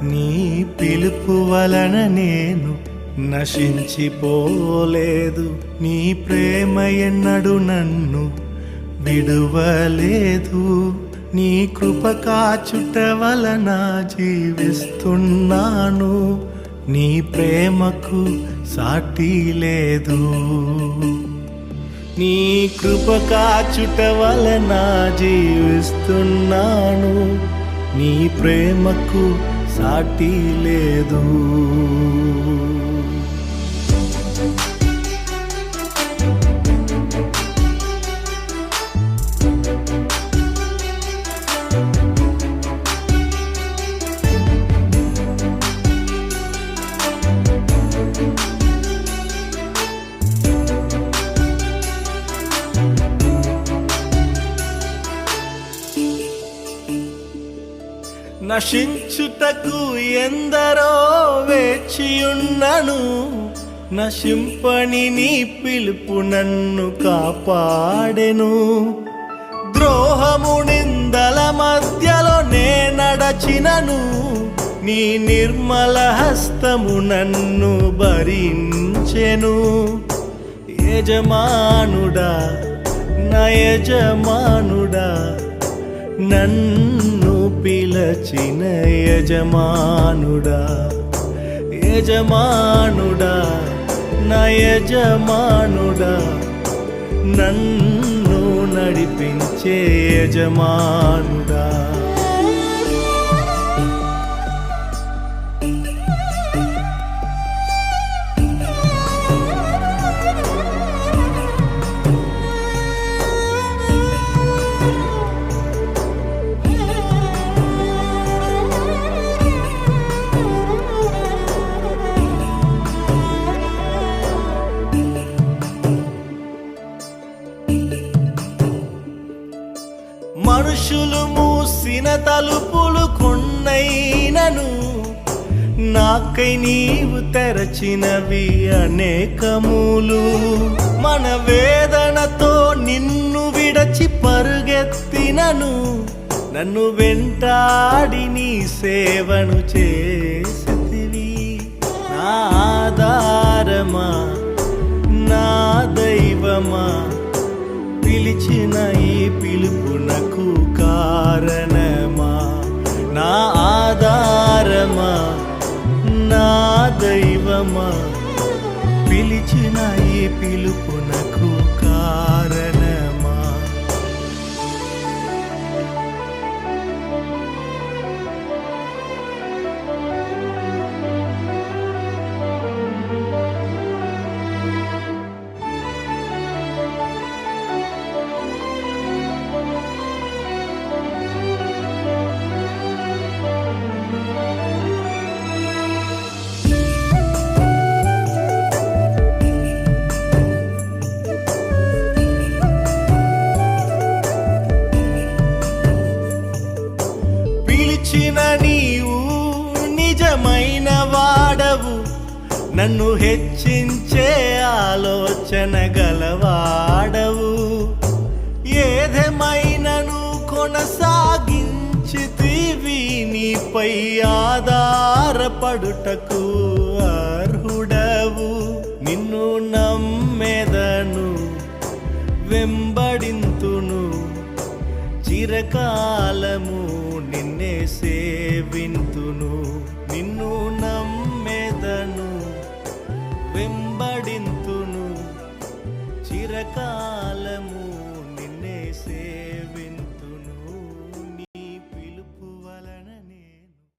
నీ పిలుపు వలన నేను నశించిపోలేదు. నీ ప్రేమ ఎన్నడు నన్ను విడువలేదు. నీ కృప కాచుట వలన జీవిస్తున్నాను. నీ ప్రేమకు సాటి లేదు. నీ కృప కాచుట వలన జీవిస్తున్నాను. నీ ప్రేమకు సాటి లేదు. నశించుటకు ఎందరో వేచియున్నను. నశింపని నీ పిలుపు నన్ను కాపాడెను. ద్రోహము నిందల మధ్యలో నే నడచినను. నీ నిర్మల హస్తము నన్ను భరించెను. యజమానుడా, నా యజమానుడా, నన్ను పిలచిన యజమానుడా, యజమానుడా, నా యజమానుడా, నన్ను నడిపించే యజమానుడా. మనుషులు మూసిన తలుపులు కొన్నైనను, నాకై నీవు తెరచినవి అనేకములు. మన వేదనతో నిన్ను విడచి పరుగెత్తినను. నన్ను వెంటాడి నీ సేవను చేసితివి. నా ఆధారమా, నా దైవమా, పిలిచిన ఈ పిలుపునకు కారణమా. నా ఆధారమా, నా దైవమా, పిలిచిన ఈ పిలుపునకు కారణమా. నీవు నిజమైన వాడవు. నన్ను హెచ్చించే ఆలోచన గలవాడవు. ఏదేమైనను కొనసాగించితివి. నీపై ఆధారపడుటకు అర్హుడవు. నిన్ను నమ్మెదను, వెంబడింతును. చిరకాలము నిన్నే సేవింతును. నిన్ను నమ్మెదను, వెంబడింతును. చిరకాలము నిన్నే